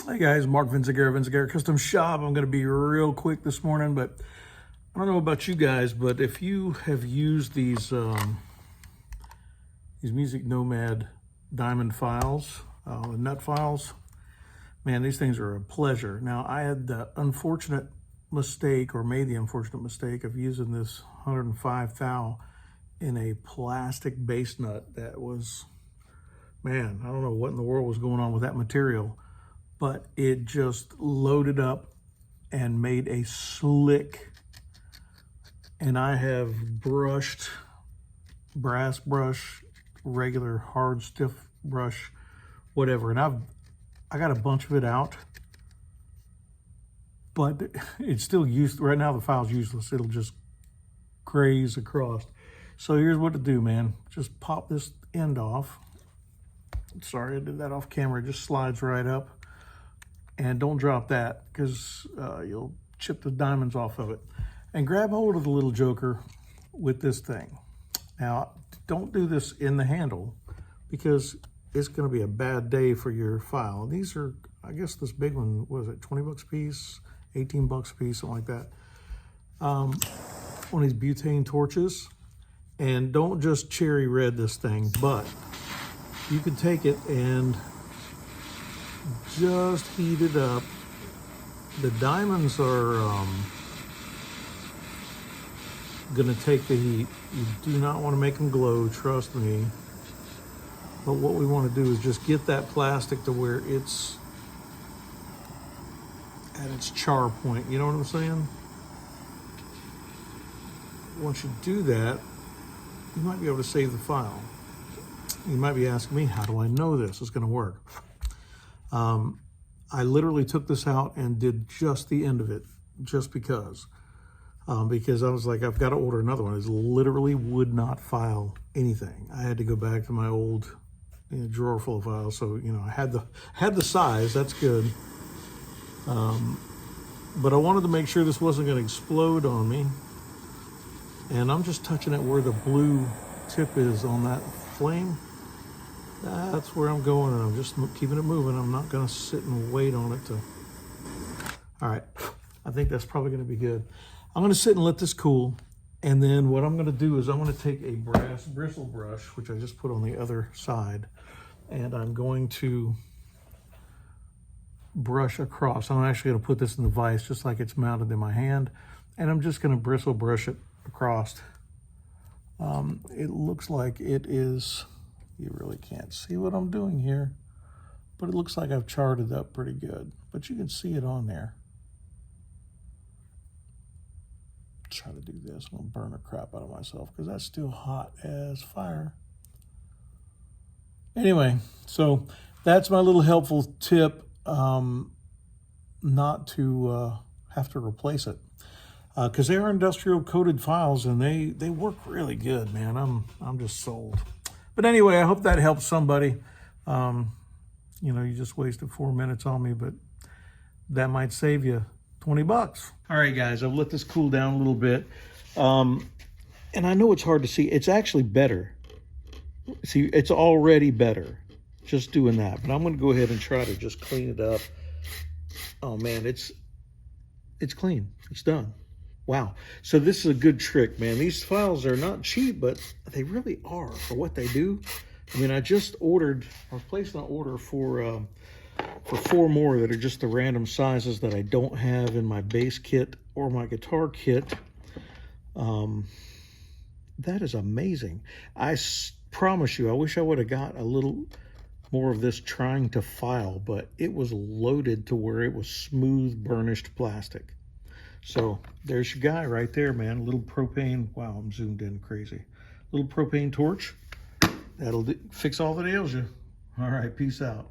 Hey guys, Mark Vinciguerra, Vinciguerra Custom Shop. I'm going to be real quick this morning, but I don't know about you guys, but if you have used these MusicNomad diamond files, nut files, man, these things are a pleasure. Now, I had the unfortunate mistake, or made the unfortunate mistake, of using this 105 thou in a plastic base nut that was, man, I don't know what in the world was going on with that material, but it just loaded up and made a slick. And I have brushed, brass brush, regular hard stiff brush, whatever, and I got a bunch of it out, but it's still used. Right now the file's useless. It'll just graze across. So here's what to do, man. Just pop this end off. Sorry, I did that off camera. It just slides right up. And don't drop that, because you'll chip the diamonds off of it. And grab hold of the little joker with this thing. Now, don't do this in the handle, because it's going to be a bad day for your file. These are, I guess this big one, was it 20 bucks a piece, 18 bucks a piece, something like that. One of these butane torches. And don't just cherry red this thing, but you can take it and just heat it up. The diamonds are gonna take the heat. You do not want to make them glow, trust me. But what we want to do is just get that plastic to where it's at its char point. You know what I'm saying? Once you do that, you might be able to save the file. You might be asking me, how do I know this is going to work? I literally took this out and did just the end of it, just because I was like, I've got to order another one. It literally would not file anything. I had to go back to my old drawer full of files. So, I had the size, that's good. But I wanted to make sure this wasn't going to explode on me. And I'm just touching it where the blue tip is on that flame. That's where I'm going, and I'm just keeping it moving. I'm not going to sit and wait on it to... All right, I think that's probably going to be good. I'm going to sit and let this cool, and then what I'm going to do is I'm going to take a brass bristle brush, which I just put on the other side, and I'm going to brush across. I'm actually going to put this in the vise just like it's mounted in my hand, and I'm just going to bristle brush it across. It looks like it is... You really can't see what I'm doing here, but it looks like I've charted up pretty good, but you can see it on there. Try to do this. I'm gonna burn the crap out of myself because that's still hot as fire. Anyway, so that's my little helpful tip, not to have to replace it, because they are industrial coated files and they work really good, man. I'm just sold. But anyway, I hope that helps somebody. You just wasted 4 minutes on me, but that might save you 20 bucks. All right, guys, I've let this cool down a little bit. And I know it's hard to see. It's actually better. See, it's already better just doing that. But I'm going to go ahead and try to just clean it up. Oh, man, it's clean. It's done. Wow. So this is a good trick, man. These files are not cheap, but they really are for what they do. I mean, I just ordered, or placed an order for 4 more that are just the random sizes that I don't have in my bass kit or my guitar kit. That is amazing. I promise you, I wish I would have got a little more of this trying to file, but it was loaded to where it was smooth, burnished plastic. So there's your guy right there, man. A little propane. Wow, I'm zoomed in crazy. Little propane torch. That'll fix all that ails you. All right, peace out.